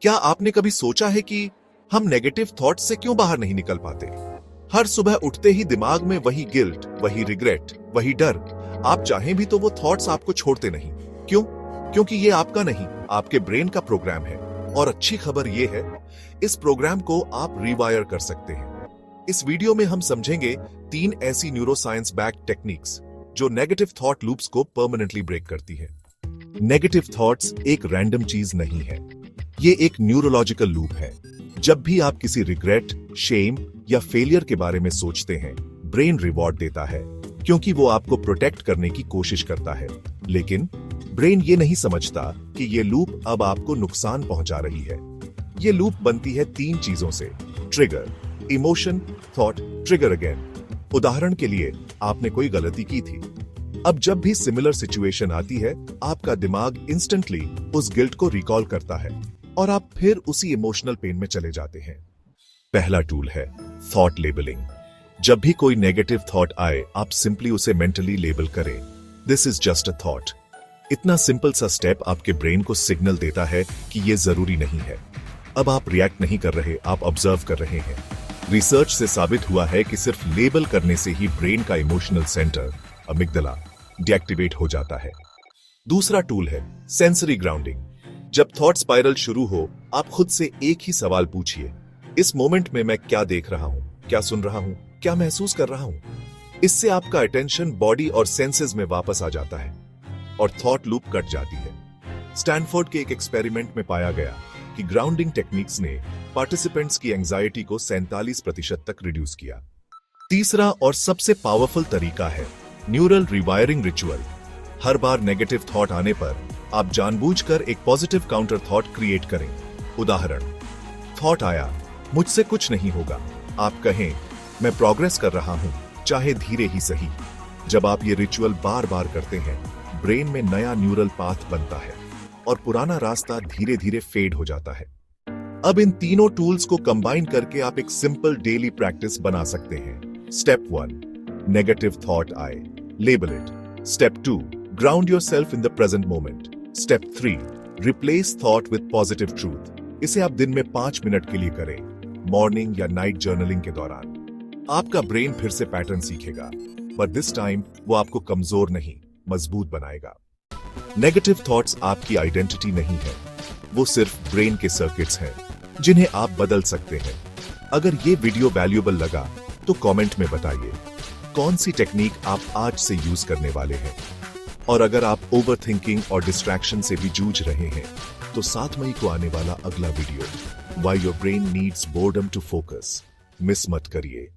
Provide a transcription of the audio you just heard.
क्या आपने कभी सोचा है कि हम नेगेटिव थॉट्स से क्यों बाहर नहीं निकल पाते? हर सुबह उठते ही दिमाग में वही गिल्ट, वही रिग्रेट, वही डर। आप चाहें भी तो वो थॉट्स आपको छोड़ते नहीं। क्यों? क्योंकि ये आपका नहीं, आपके ब्रेन का प्रोग्राम है। और अच्छी खबर ये है, इस प्रोग्राम को आप रिवायर कर सकते हैं। इस वीडियो में हम समझेंगे 3 ऐसी न्यूरोसाइंस बैक्ड टेक्निक्स जो नेगेटिव थॉट लूप्स को परमानेंटली ब्रेक करती है। नेगेटिव थॉट्स एक रैंडम चीज नहीं है, ये एक न्यूरोलॉजिकल लूप है। जब भी आप किसी रिग्रेट, शेम या फेलियर के बारे में सोचते हैं, ब्रेन रिवॉर्ड देता है क्योंकि वो आपको प्रोटेक्ट करने की कोशिश करता है। लेकिन ब्रेन ये नहीं समझता कि ये लूप अब आपको नुकसान पहुंचा रही है। ये लूप बनती है 3 चीजों से: trigger, emotion, thought, trigger again. उदाहरण के लिए, आपने कोई गलती की थी। अब जब भी सिमिलर सिचुएशन आती है, आपका दिमाग इंस्टेंटली उस गिल्ट को रिकॉल करता है और आप फिर उसी इमोशनल पेन में चले जाते हैं। पहला टूल है थॉट लेबलिंग। जब भी कोई नेगेटिव थॉट आए, आप सिंपली उसे मेंटली लेबल करें, this is just a thought. इतना सिंपल सा स्टेप आपके ब्रेन को सिग्नल देता है कि ये जरूरी नहीं है। अब आप रिएक्ट नहीं कर रहे, आप ऑब्जर्व कर रहे हैं। रिसर्च से साबित हुआ है कि सिर्फ लेबल करने से ही ब्रेन का इमोशनल सेंटर, अमिग्डाला, डीएक्टिवेट हो जाता है। दूसरा टूल है सेंसरी ग्राउंडिंग। जब थॉट स्पाइरल शुरू हो, आप खुद से एक ही सवाल पूछिए, इस मोमेंट में मैं क्या देख रहा हूं, क्या सुन रहा हूं, क्या महसूस कर रहा हूं। इससे आपका अटेंशन बॉडी और सेंसेस में वापस आ जाता है और थॉट लूप कट जाती है। स्टैनफोर्ड के एक एक्सपेरिमेंट में पाया गया कि ग्राउंडिंग टेक्निक्स ने पार्टिसिपेंट्स की एंजाइटी को 47% तक रिड्यूस किया। तीसरा और सबसे पावरफुल तरीका है न्यूरल रिवायरिंग रिचुअल। हर बार नेगेटिव थॉट आने पर आप जानबूझकर एक पॉजिटिव काउंटर थॉट क्रिएट करें। उदाहरण, थॉट आया, मुझसे कुछ नहीं होगा। आप कहें, मैं प्रोग्रेस कर रहा हूं, चाहे धीरे ही सही। जब आप ये रिचुअल बार बार करते हैं, ब्रेन में नया न्यूरल पाथ बनता है और पुराना रास्ता धीरे धीरे फेड हो जाता है। अब इन तीनों टूल्स को कंबाइन करके आप एक सिंपल डेली प्रैक्टिस बना सकते हैं। स्टेप 1, नेगेटिव थॉट आए, label it. Step 2, ground yourself in the present moment. Step 3, replace thought with positive truth. इसे आप दिन में 5 मिनट के लिए करें, मॉर्निंग या नाइट जर्नलिंग के दौरान। आपका ब्रेन फिर से पैटर्न सीखेगा, पर दिस टाइम वो आपको कमजोर नहीं, मजबूत बनाएगा। नेगेटिव थॉट्स आपकी आइडेंटिटी नहीं है, वो सिर्फ ब्रेन के सर्किट्स हैं जिन्हें आप बदल सकते हैं। अगर ये वीडियो वैल्यूएबल लगा तो कमेंट में बताइए कौन सी टेक्निक आप आज से यूज करने वाले हैं। और अगर आप ओवरथिंकिंग और डिस्ट्रैक्शन से भी जूझ रहे हैं, तो 7 मई को आने वाला अगला video, why your brain needs boredom to focus, miss मत करिए।